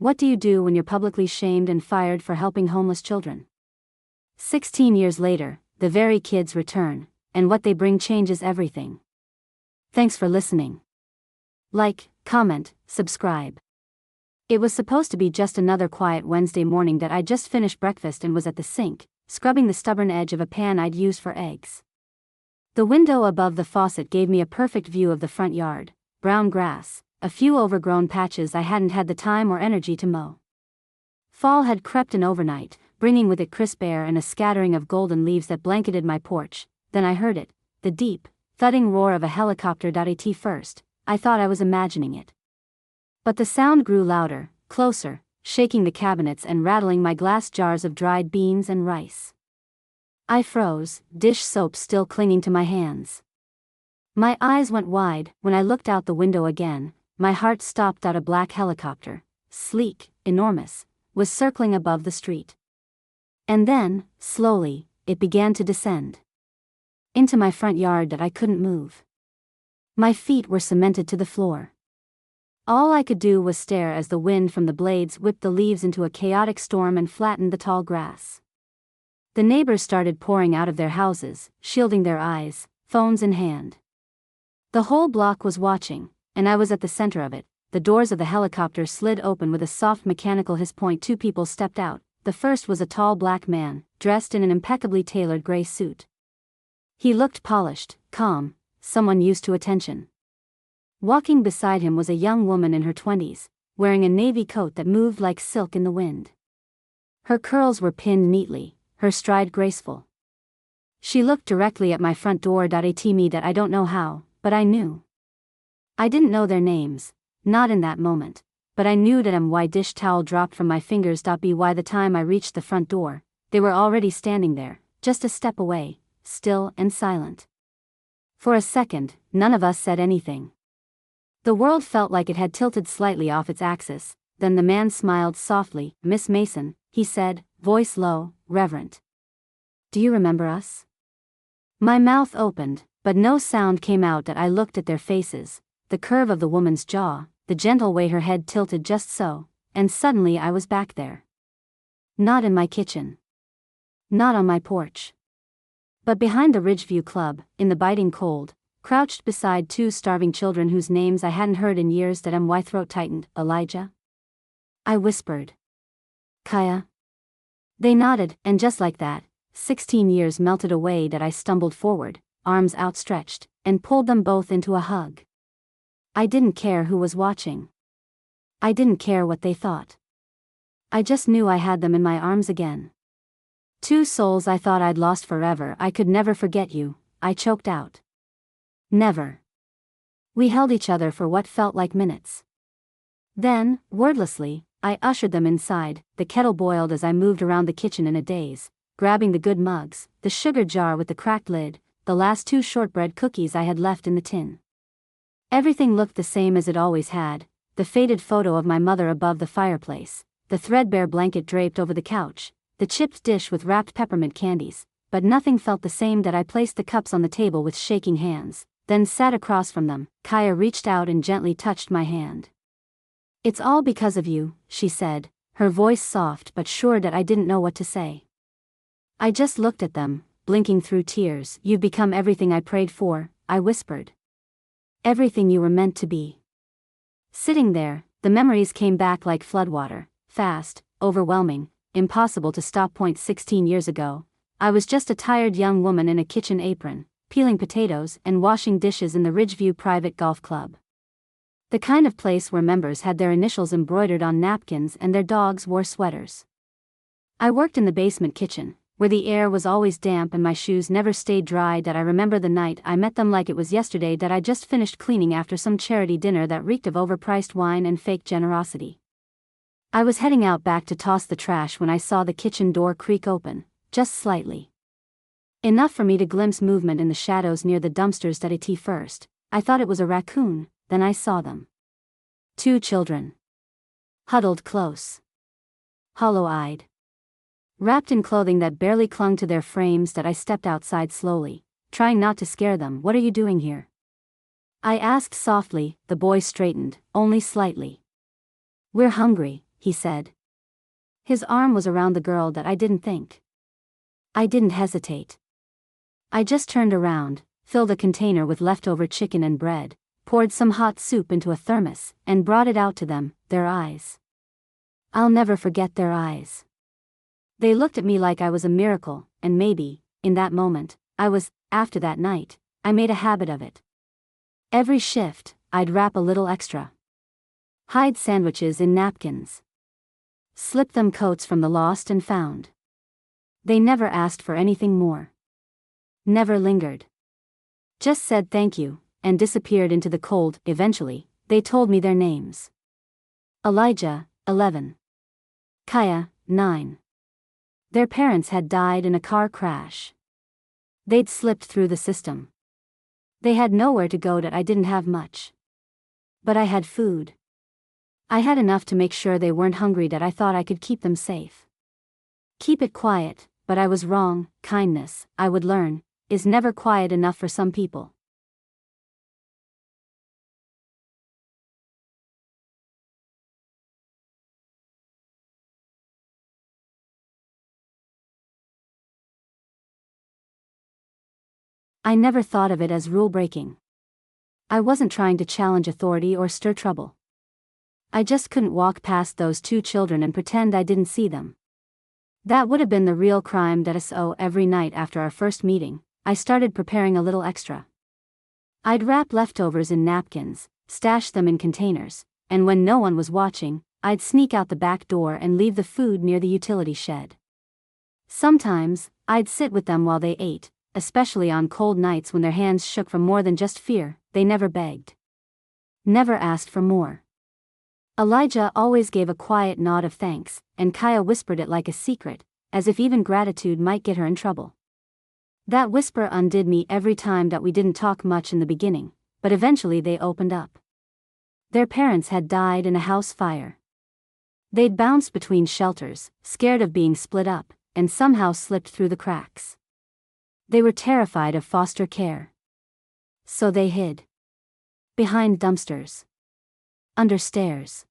What do you do when you're publicly shamed and fired for helping homeless children? 16 years later, the very kids return, and what they bring changes everything. Thanks for listening. Like, comment, subscribe. It was supposed to be just another quiet Wednesday morning that I just finished breakfast and was at the sink, scrubbing the stubborn edge of a pan I'd used for eggs. The window above the faucet gave me a perfect view of the front yard: brown grass, a few overgrown patches I hadn't had the time or energy to mow. Fall had crept in overnight, bringing with it crisp air and a scattering of golden leaves that blanketed my porch. Then I heard it, the deep, thudding roar of a helicopter. At first, I thought I was imagining it. But the sound grew louder, closer, shaking the cabinets and rattling my glass jars of dried beans and rice. I froze, dish soap still clinging to my hands. My eyes went wide. When I looked out the window again, my heart stopped. A black helicopter, sleek, enormous, was circling above the street. And then, slowly, it began to descend into my front yard that I couldn't move. My feet were cemented to the floor. All I could do was stare as the wind from the blades whipped the leaves into a chaotic storm and flattened the tall grass. The neighbors started pouring out of their houses, shielding their eyes, phones in hand. The whole block was watching, and I was at the center of it. The doors of the helicopter slid open with a soft mechanical hiss. Two people stepped out. The first was a tall black man, dressed in an impeccably tailored gray suit. He looked polished, calm, someone used to attention. Walking beside him was a young woman in her 20s, wearing a navy coat that moved like silk in the wind. Her curls were pinned neatly, her stride graceful. She looked directly at my front door. At me that I don't know how, but I knew. I didn't know their names, not in that moment, but I knew that my dish towel dropped from my fingers. By the time I reached the front door, they were already standing there, just a step away, still and silent. For a second, none of us said anything. The world felt like it had tilted slightly off its axis. Then the man smiled softly. "Miss Mason," he said, voice low, reverent. "Do you remember us?" My mouth opened, but no sound came out. I looked at their faces, the curve of the woman's jaw, the gentle way her head tilted just so, and suddenly I was back there. Not in my kitchen. Not on my porch. But behind the Ridgeview Club, in the biting cold, crouched beside two starving children whose names I hadn't heard in years. My throat tightened. "Elijah?" I whispered. "Kaya?" They nodded, and just like that, 16 years melted away. I stumbled forward, arms outstretched, and pulled them both into a hug. I didn't care who was watching. I didn't care what they thought. I just knew I had them in my arms again. Two souls I thought I'd lost forever. "I could never forget you," I choked out. "Never." We held each other for what felt like minutes. Then, wordlessly, I ushered them inside. The kettle boiled as I moved around the kitchen in a daze, grabbing the good mugs, the sugar jar with the cracked lid, the last two shortbread cookies I had left in the tin. Everything looked the same as it always had: the faded photo of my mother above the fireplace, the threadbare blanket draped over the couch, the chipped dish with wrapped peppermint candies, but nothing felt the same. I placed the cups on the table with shaking hands, then sat across from them. Kaya reached out and gently touched my hand. "It's all because of you," she said, her voice soft but sure. I didn't know what to say. I just looked at them, blinking through tears. "You've become everything I prayed for," I whispered. "Everything you were meant to be." Sitting there, the memories came back like floodwater, fast, overwhelming, impossible to stop. 16 years ago, I was just a tired young woman in a kitchen apron, peeling potatoes and washing dishes in the Ridgeview Private Golf Club. The kind of place where members had their initials embroidered on napkins and their dogs wore sweaters. I worked in the basement kitchen, where the air was always damp and my shoes never stayed dry. I remember the night I met them like it was yesterday. I just finished cleaning after some charity dinner that reeked of overpriced wine and fake generosity. I was heading out back to toss the trash when I saw the kitchen door creak open, just slightly. Enough for me to glimpse movement in the shadows near the dumpsters. At first, I thought it was a raccoon, then I saw them. Two children. Huddled close. Hollow-eyed. Wrapped in clothing that barely clung to their frames. I stepped outside slowly, trying not to scare them. "What are you doing here?" I asked softly. The boy straightened, only slightly. "We're hungry," he said. His arm was around the girl that I didn't think. I didn't hesitate. I just turned around, filled a container with leftover chicken and bread, poured some hot soup into a thermos, and brought it out to them, their eyes. I'll never forget their eyes. They looked at me like I was a miracle, and maybe, in that moment, after that night, I made a habit of it. Every shift, I'd wrap a little extra. Hide sandwiches in napkins. Slip them coats from the lost and found. They never asked for anything more. Never lingered. Just said thank you, and disappeared into the cold. Eventually, they told me their names. Elijah, 11. Kaya, 9. Their parents had died in a car crash. They'd slipped through the system. They had nowhere to go that I didn't have much. But I had food. I had enough to make sure they weren't hungry that I thought I could keep them safe. Keep it quiet, but I was wrong. Kindness, I would learn, is never quiet enough for some people. I never thought of it as rule-breaking. I wasn't trying to challenge authority or stir trouble. I just couldn't walk past those two children and pretend I didn't see them. That would have been the real crime. So every night after our first meeting, I started preparing a little extra. I'd wrap leftovers in napkins, stash them in containers, and when no one was watching, I'd sneak out the back door and leave the food near the utility shed. Sometimes, I'd sit with them while they ate, especially on cold nights when their hands shook from more than just fear. They never begged. Never asked for more. Elijah always gave a quiet nod of thanks, and Kaya whispered it like a secret, as if even gratitude might get her in trouble. That whisper undid me every time that we didn't talk much in the beginning, but eventually they opened up. Their parents had died in a house fire. They'd bounced between shelters, scared of being split up, and somehow slipped through the cracks. They were terrified of foster care. So they hid. Behind dumpsters. Under stairs.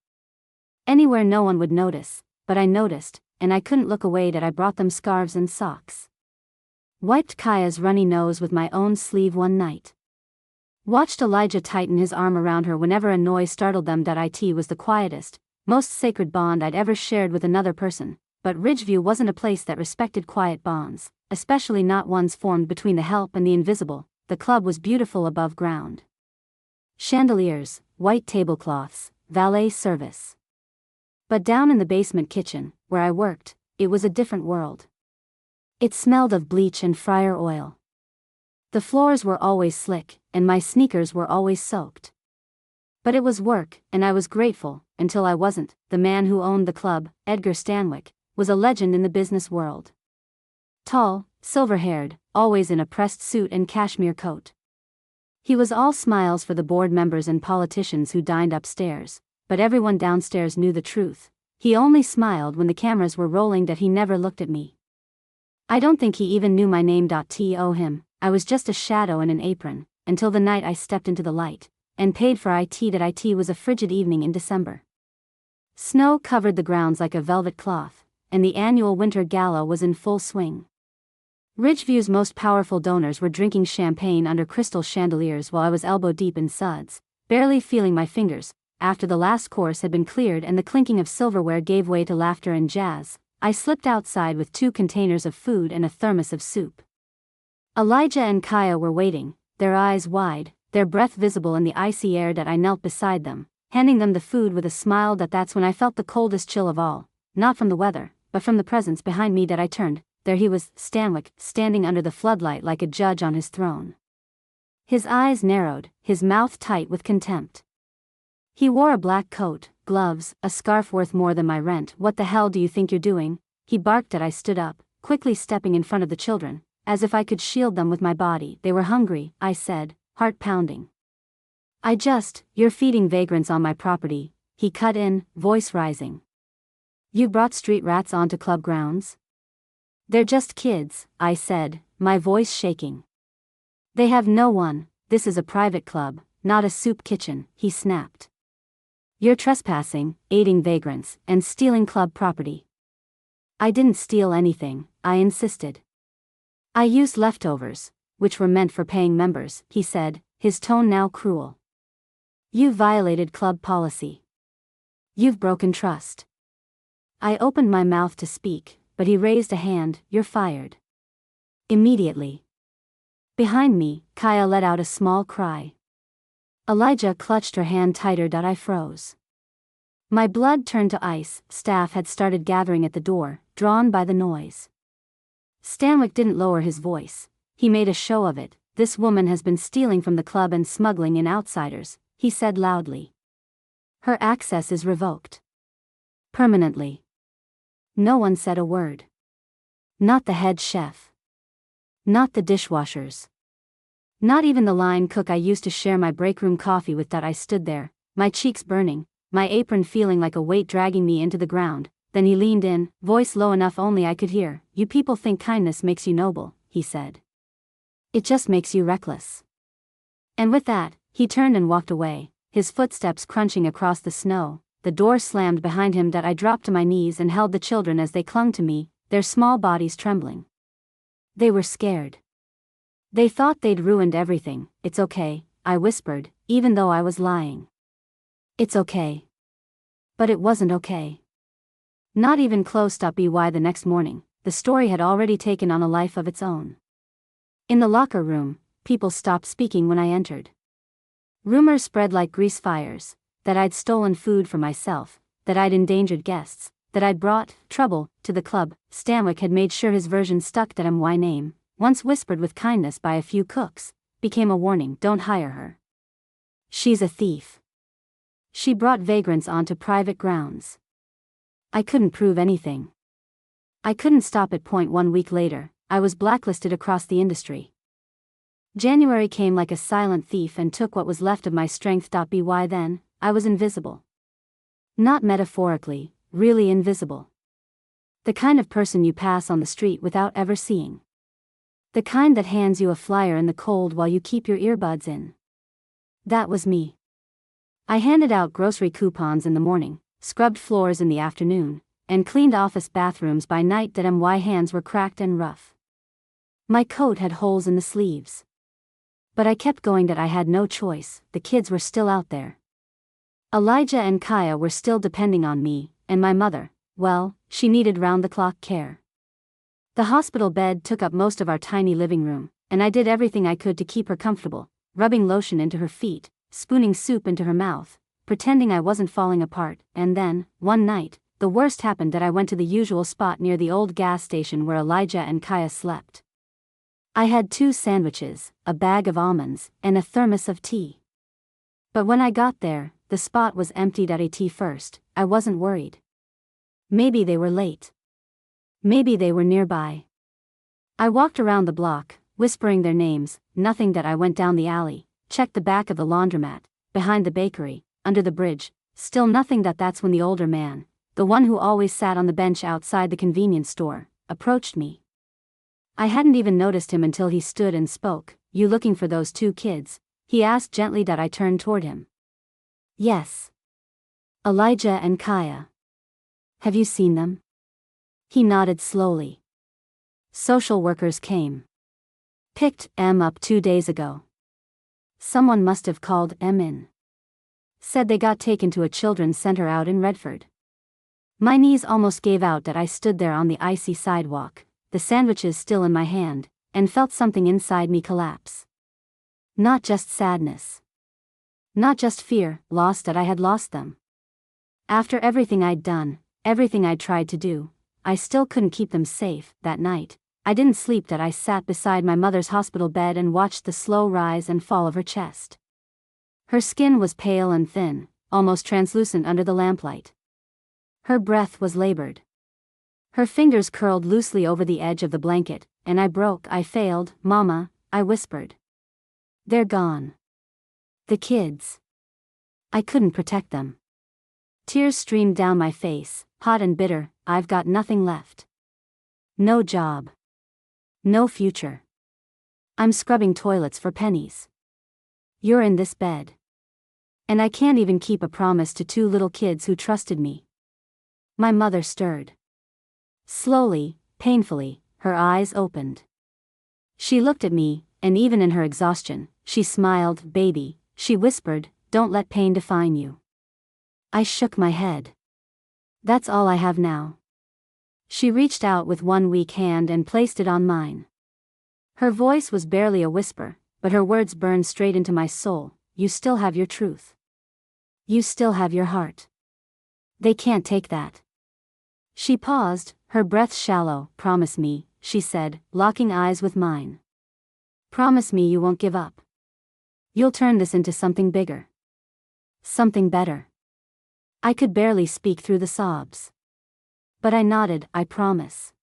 Anywhere no one would notice, but I noticed, and I couldn't look away. That I brought them scarves and socks. Wiped Kaya's runny nose with my own sleeve one night. Watched Elijah tighten his arm around her whenever a noise startled them. It was the quietest, most sacred bond I'd ever shared with another person, but Ridgeview wasn't a place that respected quiet bonds, especially not ones formed between the help and the invisible. The club was beautiful above ground. Chandeliers, white tablecloths, valet service. But down in the basement kitchen, where I worked, it was a different world. It smelled of bleach and fryer oil. The floors were always slick, and my sneakers were always soaked. But it was work, and I was grateful, until I wasn't. The man who owned the club, Edgar Stanwyck, was a legend in the business world. Tall, silver-haired, always in a pressed suit and cashmere coat. He was all smiles for the board members and politicians who dined upstairs, but everyone downstairs knew the truth. He only smiled when the cameras were rolling. That he never looked at me. I don't think he even knew my name. To him, I was just a shadow in an apron, until the night I stepped into the light, and paid for it. That it was a frigid evening in December. Snow covered the grounds like a velvet cloth, and the annual winter gala was in full swing. Ridgeview's most powerful donors were drinking champagne under crystal chandeliers while I was elbow-deep in suds, barely feeling my fingers. After the last course had been cleared and the clinking of silverware gave way to laughter and jazz, I slipped outside with 2 containers of food and a thermos of soup. Elijah and Kaya were waiting, their eyes wide, their breath visible in the icy air. That I knelt beside them, handing them the food with a smile. That's when I felt the coldest chill of all, not from the weather, but from the presence behind me. That I turned. There he was, Stanwyck, standing under the floodlight like a judge on his throne. His eyes narrowed, his mouth tight with contempt. He wore a black coat, gloves, a scarf worth more than my rent. What the hell do you think you're doing? He barked. I stood up, quickly stepping in front of the children, as if I could shield them with my body. They were hungry, I said, heart pounding. You're feeding vagrants on my property, he cut in, voice rising. You brought street rats onto club grounds? They're just kids, I said, my voice shaking. They have no one. This is a private club, not a soup kitchen, he snapped. You're trespassing, aiding vagrants, and stealing club property. I didn't steal anything, I insisted. I used leftovers, which were meant for paying members, he said, his tone now cruel. You violated club policy. You've broken trust. I opened my mouth to speak, but he raised a hand. You're fired. Immediately. Behind me, Kaya let out a small cry. Elijah clutched her hand tighter. I froze. My blood turned to ice. Staff had started gathering at the door, drawn by the noise. Stanwyck didn't lower his voice. He made a show of it. This woman has been stealing from the club and smuggling in outsiders, he said loudly. Her access is revoked. Permanently. No one said a word. Not the head chef. Not the dishwashers. Not even the line cook I used to share my breakroom coffee with. I stood there, my cheeks burning, my apron feeling like a weight dragging me into the ground. Then he leaned in, voice low enough only I could hear. You people think kindness makes you noble, he said. It just makes you reckless. And with that, he turned and walked away, his footsteps crunching across the snow. The door slammed behind him. I dropped to my knees and held the children as they clung to me, their small bodies trembling. They were scared. They thought they'd ruined everything. It's okay, I whispered, even though I was lying. It's okay. But it wasn't okay. Not even close. By the next morning, the story had already taken on a life of its own. In the locker room, people stopped speaking when I entered. Rumors spread like grease fires, that I'd stolen food for myself, that I'd endangered guests, that I'd brought trouble to the club. Stanwyck had made sure his version stuck. My name, once whispered with kindness by a few cooks, became a warning. Don't hire her. She's a thief. She brought vagrants onto private grounds. I couldn't prove anything. I couldn't stop at point. 1 week later, I was blacklisted across the industry. January came like a silent thief and took what was left of my strength. By then, I was invisible. Not metaphorically, really invisible. The kind of person you pass on the street without ever seeing. The kind that hands you a flyer in the cold while you keep your earbuds in. That was me. I handed out grocery coupons in the morning, scrubbed floors in the afternoon, and cleaned office bathrooms by night. My hands were cracked and rough. My coat had holes in the sleeves. But I kept going. I had no choice. The kids were still out there. Elijah and Kaya were still depending on me, and my mother, well, she needed round-the-clock care. The hospital bed took up most of our tiny living room, and I did everything I could to keep her comfortable, rubbing lotion into her feet, spooning soup into her mouth, pretending I wasn't falling apart. And then, one night, the worst happened. I went to the usual spot near the old gas station where Elijah and Kaya slept. I had 2 sandwiches, a bag of almonds, and a thermos of tea. But when I got there, the spot was emptied. At first, I wasn't worried. Maybe they were late. Maybe they were nearby. I walked around the block, whispering their names. Nothing. I went down the alley, checked the back of the laundromat, behind the bakery, under the bridge, still nothing. That's when the older man, the one who always sat on the bench outside the convenience store, approached me. I hadn't even noticed him until he stood and spoke. You looking for those 2 kids? He asked gently. I turned toward him. Yes. Elijah and Kaya. Have you seen them? He nodded slowly. Social workers came. Picked M up 2 days ago. Someone must have called M in. Said they got taken to a children's center out in Redford. My knees almost gave out. I stood there on the icy sidewalk, the sandwiches still in my hand, and felt something inside me collapse. Not just sadness. Not just fear, lost. I had lost them. After everything I'd done, everything I'd tried to do, I still couldn't keep them safe. That night, I didn't sleep. I sat beside my mother's hospital bed and watched the slow rise and fall of her chest. Her skin was pale and thin, almost translucent under the lamplight. Her breath was labored. Her fingers curled loosely over the edge of the blanket, and I failed, Mama, I whispered. They're gone. The kids. I couldn't protect them. Tears streamed down my face, hot and bitter. I've got nothing left. No job. No future. I'm scrubbing toilets for pennies. You're in this bed. And I can't even keep a promise to two little kids who trusted me. My mother stirred. Slowly, painfully, her eyes opened. She looked at me, and even in her exhaustion, she smiled. "Baby," she whispered, "don't let pain define you." I shook my head. "That's all I have now." She reached out with one weak hand and placed it on mine. Her voice was barely a whisper, but her words burned straight into my soul. "You still have your truth. You still have your heart. They can't take that." She paused, her breath shallow. "Promise me," she said, locking eyes with mine. "Promise me you won't give up. You'll turn this into something bigger. Something better." I could barely speak through the sobs. But I nodded. "I promise."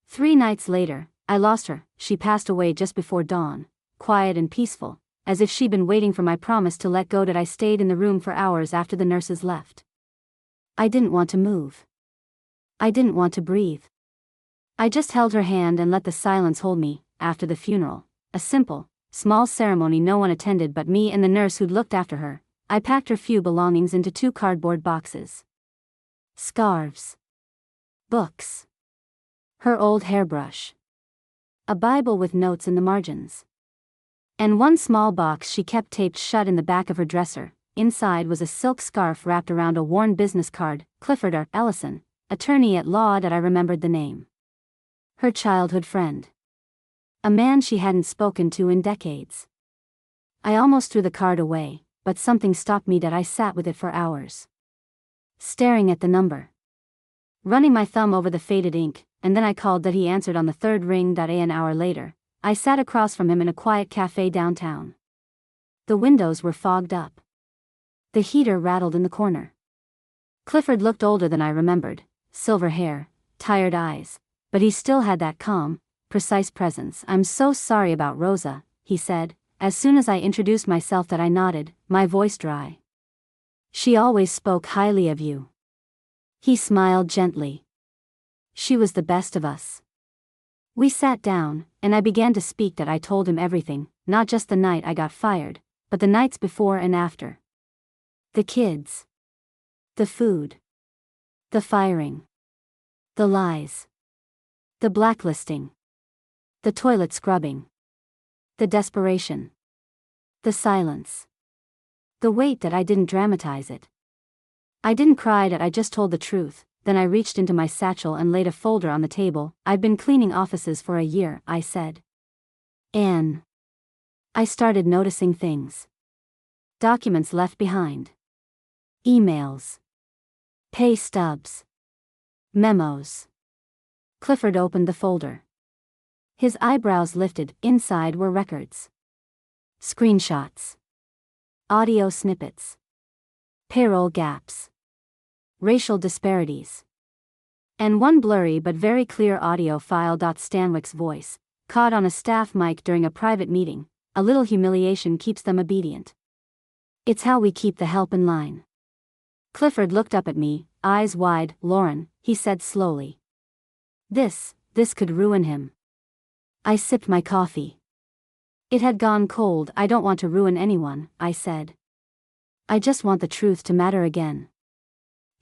3 nights later, I lost her. She passed away just before dawn, quiet and peaceful, as if she'd been waiting for my promise to let go. That I stayed in the room for hours after the nurses left. I didn't want to move. I didn't want to breathe. I just held her hand and let the silence hold me. After the funeral, a simple, small ceremony no one attended but me and the nurse who'd looked after her, I packed her few belongings into 2 cardboard boxes. Scarves. Books. Her old hairbrush. A Bible with notes in the margins. And one small box she kept taped shut in the back of her dresser. Inside was a silk scarf wrapped around a worn business card. Clifford R. Ellison, attorney at law. That I remembered the name. Her childhood friend. A man she hadn't spoken to in decades. I almost threw the card away, but something stopped me. That I sat with it for hours. Staring at the number. Running my thumb over the faded ink, and then I called. That he answered on the 3rd ring. An hour later, I sat across from him in a quiet cafe downtown. The windows were fogged up. The heater rattled in the corner. Clifford looked older than I remembered, silver hair, tired eyes, but he still had that calm, precise presence. "I'm so sorry about Rosa," he said, as soon as I introduced myself. That I nodded, my voice dry. "She always spoke highly of you." He smiled gently. "She was the best of us." We sat down, and I began to speak. That I told him everything, not just the night I got fired, but the nights before and after. The kids. The food. The firing. The lies. The blacklisting. The toilet scrubbing. The desperation. The silence. The weight. That I didn't dramatize it. I didn't cry. That I just told the truth. Then I reached into my satchel and laid a folder on the table. "I've been cleaning offices for a year," I said. "Anne." I started noticing things. Documents left behind. Emails. Pay stubs. Memos. Clifford opened the folder. His eyebrows lifted. Inside were records. Screenshots. Audio snippets. Payroll gaps. Racial disparities. And one blurry but very clear audio file. Stanwyck's voice, caught on a staff mic during a private meeting. "A little humiliation keeps them obedient. It's how we keep the help in line." Clifford looked up at me, eyes wide. "Lauren," he said slowly. This could ruin him." I sipped my coffee. It had gone cold. "I don't want to ruin anyone," I said. "I just want the truth to matter again."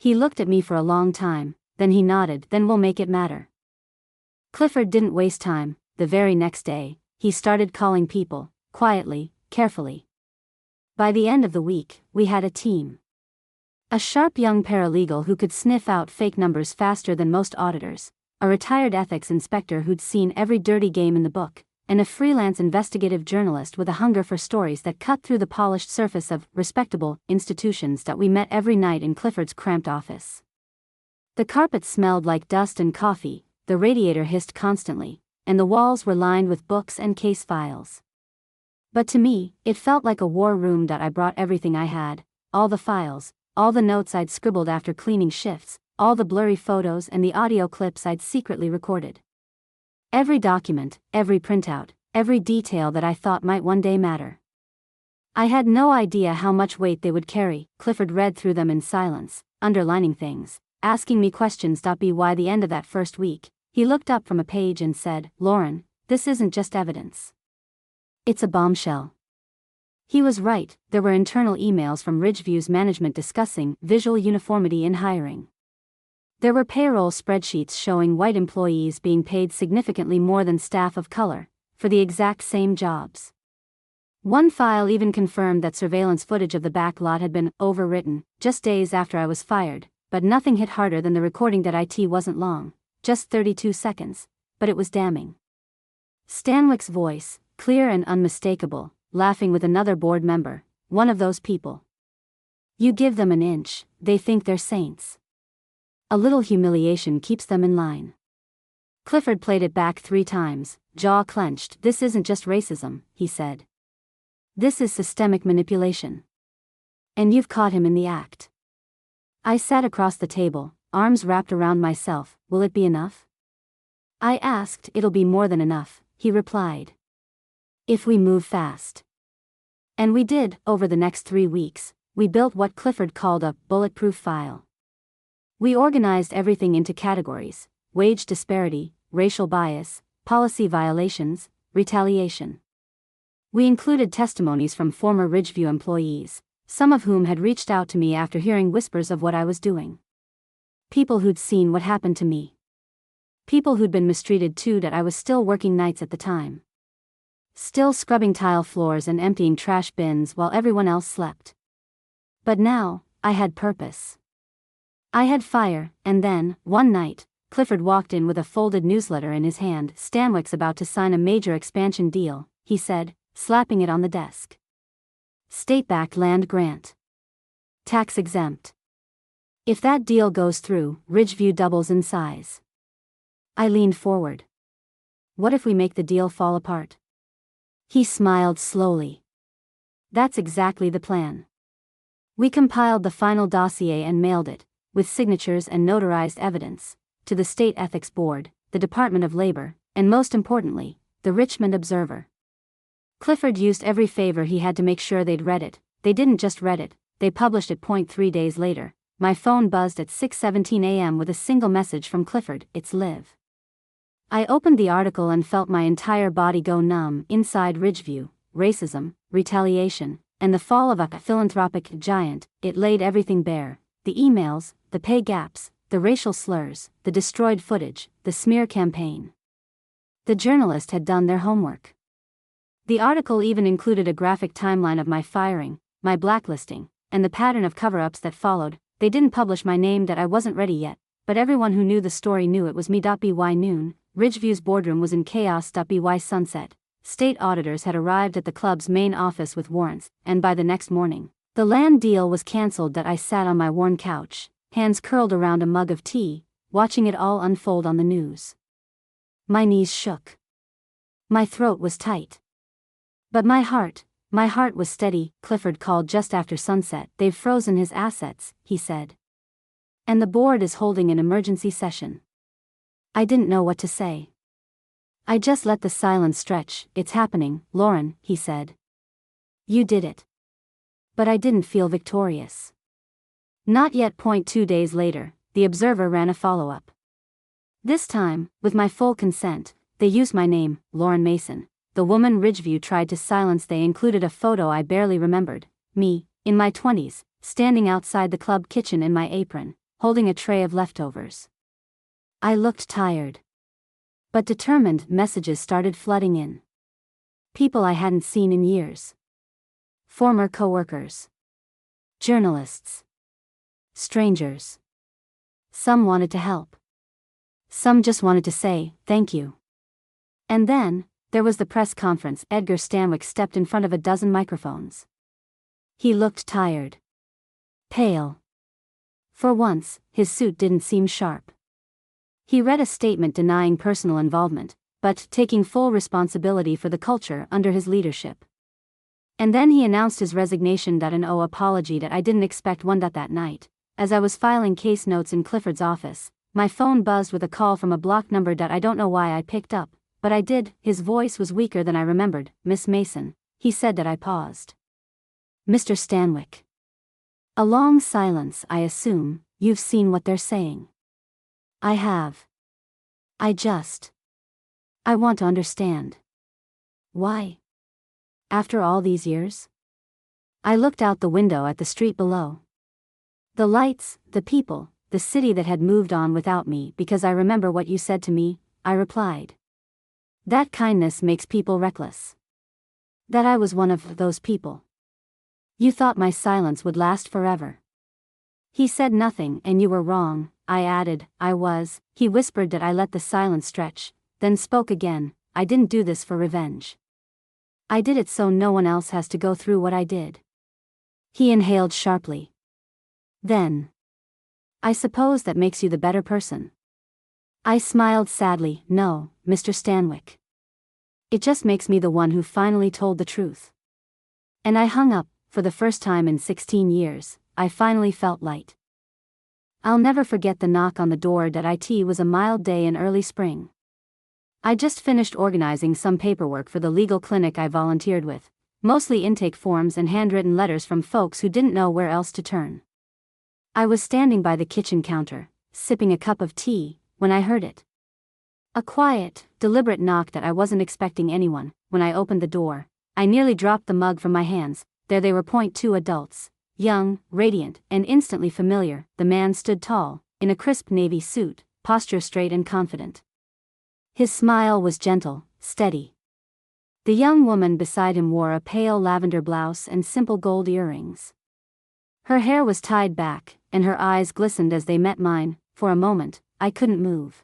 He looked at me for a long time, then he nodded. "Then we'll make it matter." Clifford didn't waste time. The very next day, he started calling people, quietly, carefully. By the end of the week, we had a team. A sharp young paralegal who could sniff out fake numbers faster than most auditors, a retired ethics inspector who'd seen every dirty game in the book, and a freelance investigative journalist with a hunger for stories that cut through the polished surface of respectable institutions. That we met every night in Clifford's cramped office. The carpet smelled like dust and coffee, the radiator hissed constantly, and the walls were lined with books and case files. But to me, it felt like a war room. That I brought everything I had, all the files, all the notes I'd scribbled after cleaning shifts, all the blurry photos and the audio clips I'd secretly recorded. Every document, every printout, every detail that I thought might one day matter. I had no idea how much weight they would carry. Clifford read through them in silence, underlining things, asking me questions. By the end of that first week, he looked up from a page and said, "Lauren, this isn't just evidence. It's a bombshell." He was right, there were internal emails from Ridgeview's management discussing visual uniformity in hiring. There were payroll spreadsheets showing white employees being paid significantly more than staff of color, for the exact same jobs. One file even confirmed that surveillance footage of the back lot had been overwritten, just days after I was fired, but nothing hit harder than the recording that it wasn't long, just 32 seconds, but it was damning. Stanwyck's voice, clear and unmistakable, laughing with another board member, one of those people. You give them an inch, they think they're saints. A little humiliation keeps them in line. Clifford played it back 3 times, jaw clenched. This isn't just racism, he said. This is systemic manipulation. And you've caught him in the act. I sat across the table, arms wrapped around myself. Will it be enough? I asked. It'll be more than enough, he replied. If we move fast. And we did. Over the next 3 weeks, we built what Clifford called a bulletproof file. We organized everything into categories: wage disparity, racial bias, policy violations, retaliation. We included testimonies from former Ridgeview employees, some of whom had reached out to me after hearing whispers of what I was doing. People who'd seen what happened to me. People who'd been mistreated too. That I was still working nights at the time. Still scrubbing tile floors and emptying trash bins while everyone else slept. But now, I had purpose. I had fire, and then, one night, Clifford walked in with a folded newsletter in his hand. Stanwyck's about to sign a major expansion deal, he said, slapping it on the desk. State-backed land grant. Tax-exempt. If that deal goes through, Ridgeview doubles in size. I leaned forward. What if we make the deal fall apart? He smiled slowly. That's exactly the plan. We compiled the final dossier and mailed it, with signatures and notarized evidence, to the State Ethics Board, the Department of Labor, and most importantly, the Richmond Observer. Clifford used every favor he had to make sure they'd read it. They didn't just read it, they published it. 3 days later, my phone buzzed at 6:17 a.m. with a single message from Clifford. It's Liv. I opened the article and felt my entire body go numb. Inside Ridgeview, racism, retaliation, and the fall of a philanthropic giant. It laid everything bare: the emails, the pay gaps, the racial slurs, the destroyed footage, the smear campaign. The journalist had done their homework. The article even included a graphic timeline of my firing, my blacklisting, and the pattern of cover-ups that followed. They didn't publish my name. That I wasn't ready yet, but everyone who knew the story knew it was me. By noon, Ridgeview's boardroom was in chaos. By sunset, state auditors had arrived at the club's main office with warrants, and by the next morning, the land deal was cancelled. I sat on my worn couch, hands curled around a mug of tea, watching it all unfold on the news. My knees shook. My throat was tight. But my heart was steady. Clifford called just after sunset. They've frozen his assets, he said. And the board is holding an emergency session. I didn't know what to say. I just let the silence stretch. It's happening, Lauren, he said. You did it. But I didn't feel victorious. Not yet. 2 days later, the Observer ran a follow-up. This time, with my full consent, they used my name, Lauren Mason. The woman Ridgeview tried to silence. They included a photo I barely remembered, me, in my 20s, standing outside the club kitchen in my apron, holding a tray of leftovers. I looked tired. But determined. Messages started flooding in. People I hadn't seen in years. Former coworkers. Journalists. Strangers. Some wanted to help. Some just wanted to say, thank you. And then, there was the press conference. Edgar Stanwyck stepped in front of a dozen microphones. He looked tired. Pale. For once, his suit didn't seem sharp. He read a statement denying personal involvement, but taking full responsibility for the culture under his leadership. And then he announced his resignation. An apology that I didn't expect one. That night, as I was filing case notes in Clifford's office, my phone buzzed with a call from a blocked number. I don't know why I picked up, but I did. His voice was weaker than I remembered. Miss Mason, he said. I paused. Mr. Stanwyck. A long silence. I assume you've seen what they're saying. I have. I want to understand. Why? After all these years? I looked out the window at the street below. The lights, the people, the city that had moved on without me. Because I remember what you said to me, I replied. That kindness makes people reckless. That I was one of those people. You thought my silence would last forever. He said nothing, and you were wrong, I added. I was. He whispered that I let the silence stretch, then spoke again. I didn't do this for revenge. I did it so no one else has to go through what I did. He inhaled sharply. Then. I suppose that makes you the better person. I smiled sadly. No, Mr. Stanwyck. It just makes me the one who finally told the truth. And I hung up. For the first time in 16 years, I finally felt light. I'll never forget the knock on the door. It was a mild day in early spring. I just finished organizing some paperwork for the legal clinic I volunteered with, mostly intake forms and handwritten letters from folks who didn't know where else to turn. I was standing by the kitchen counter, sipping a cup of tea, when I heard it. A quiet, deliberate knock that I wasn't expecting anyone. When I opened the door, I nearly dropped the mug from my hands. There they were, 2 adults, young, radiant, and instantly familiar. The man stood tall, in a crisp navy suit, posture straight and confident. His smile was gentle, steady. The young woman beside him wore a pale lavender blouse and simple gold earrings. Her hair was tied back, and her eyes glistened as they met mine. For a moment, I couldn't move.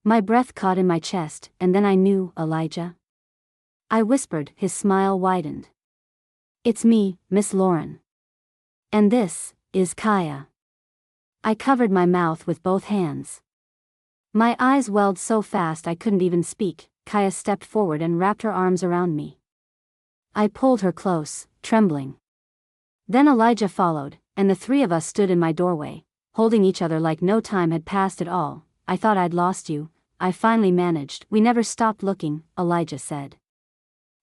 My breath caught in my chest, and then I knew. Elijah? I whispered. His smile widened. It's me, Miss Lauren. And this is Kaya. I covered my mouth with both hands. My eyes welled so fast I couldn't even speak. Kaya stepped forward and wrapped her arms around me. I pulled her close, trembling. Then Elijah followed, and the 3 of us stood in my doorway, holding each other like no time had passed at all. I thought I'd lost you. I finally managed. We never stopped looking, Elijah said.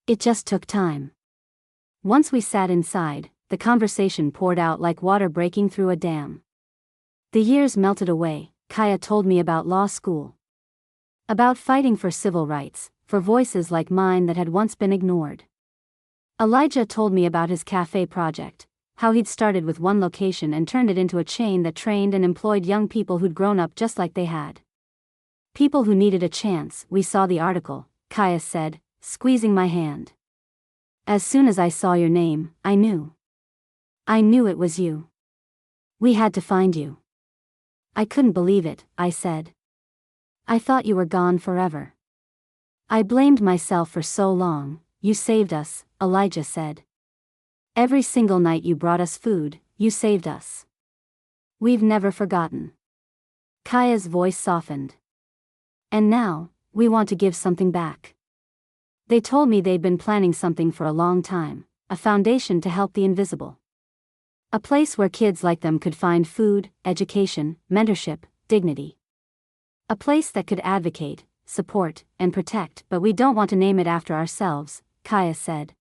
It just took time. Once we sat inside, the conversation poured out like water breaking through a dam. The years melted away. Kaya told me about law school. About fighting for civil rights, for voices like mine that had once been ignored. Elijah told me about his cafe project, how he'd started with one location and turned it into a chain that trained and employed young people who'd grown up just like they had. People who needed a chance. We saw the article, Kaya said, squeezing my hand. As soon as I saw your name, I knew. I knew it was you. We had to find you. I couldn't believe it, I said. I thought you were gone forever. I blamed myself for so long. You saved us, Elijah said. Every single night you brought us food, you saved us. We've never forgotten. Kaya's voice softened. And now, we want to give something back. They told me they'd been planning something for a long time, a foundation to help the invisible. A place where kids like them could find food, education, mentorship, dignity. A place that could advocate, support, and protect. But we don't want to name it after ourselves, Kaya said.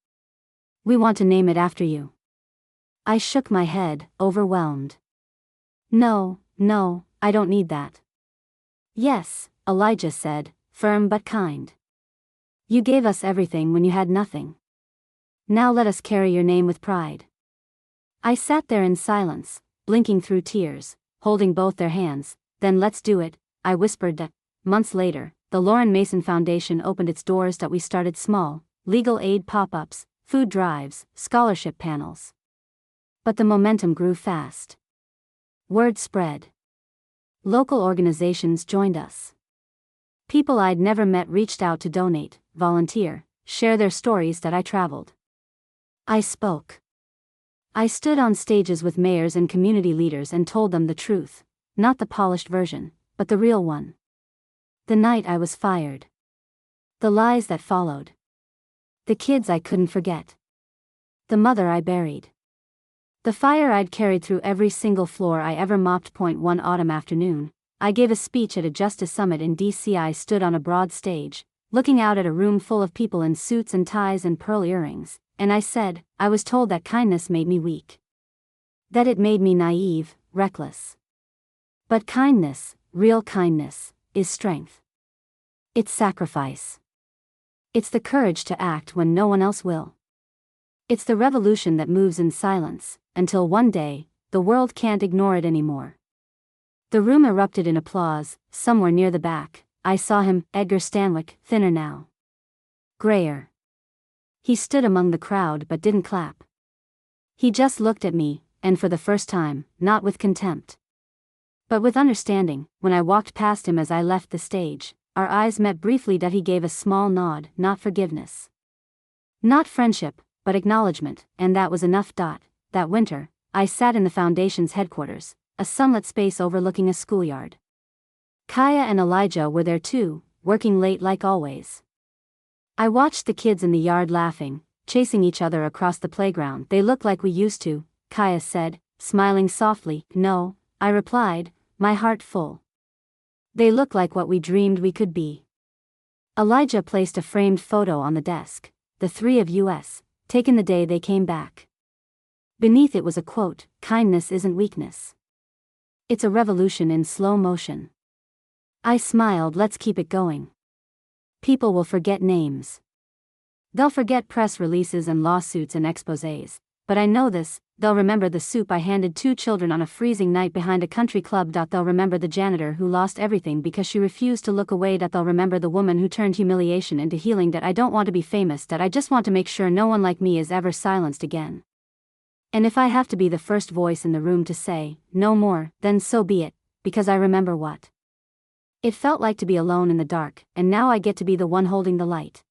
We want to name it after you. I shook my head, overwhelmed. No, I don't need that. Yes, Elijah said, firm but kind. You gave us everything when you had nothing. Now let us carry your name with pride. I sat there in silence, blinking through tears, holding both their hands. Then let's do it, I whispered. Months later, the Lauren Mason Foundation opened its doors. We started small, legal aid pop-ups, food drives, scholarship panels. But the momentum grew fast. Word spread. Local organizations joined us. People I'd never met reached out to donate, volunteer, share their stories. I traveled. I spoke. I stood on stages with mayors and community leaders and told them the truth, not the polished version, but the real one. The night I was fired. The lies that followed. The kids I couldn't forget. The mother I buried. The fire I'd carried through every single floor I ever mopped. One autumn afternoon, I gave a speech at a justice summit in D.C. I stood on a broad stage, looking out at a room full of people in suits and ties and pearl earrings, and I said, I was told that kindness made me weak. That it made me naive, reckless. But kindness, real kindness, is strength. It's sacrifice. It's the courage to act when no one else will. It's the revolution that moves in silence, until one day, the world can't ignore it anymore. The room erupted in applause. Somewhere near the back, I saw him, Edgar Stanwyck, thinner now. Grayer. He stood among the crowd but didn't clap. He just looked at me, and for the first time, not with contempt, but with understanding. When I walked past him as I left the stage, our eyes met briefly. He gave a small nod, not forgiveness, not friendship, but acknowledgement, and that was enough. That winter, I sat in the Foundation's headquarters, a sunlit space overlooking a schoolyard. Kaya and Elijah were there too, working late like always. I watched the kids in the yard laughing, chasing each other across the playground. They look like we used to, Kaya said, smiling softly. No, I replied, my heart full. They look like what we dreamed we could be. Elijah placed a framed photo on the desk, the three of us, taken the day they came back. Beneath it was a quote, kindness isn't weakness. It's a revolution in slow motion. I smiled. Let's keep it going. People will forget names. They'll forget press releases and lawsuits and exposés, but I know this, they'll remember the soup I handed two children on a freezing night behind a country club. They'll remember the janitor who lost everything because she refused to look away. They'll remember the woman who turned humiliation into healing. I don't want to be famous. I just want to make sure no one like me is ever silenced again. And if I have to be the first voice in the room to say, no more, then so be it, because I remember what it felt like to be alone in the dark, and now I get to be the one holding the light.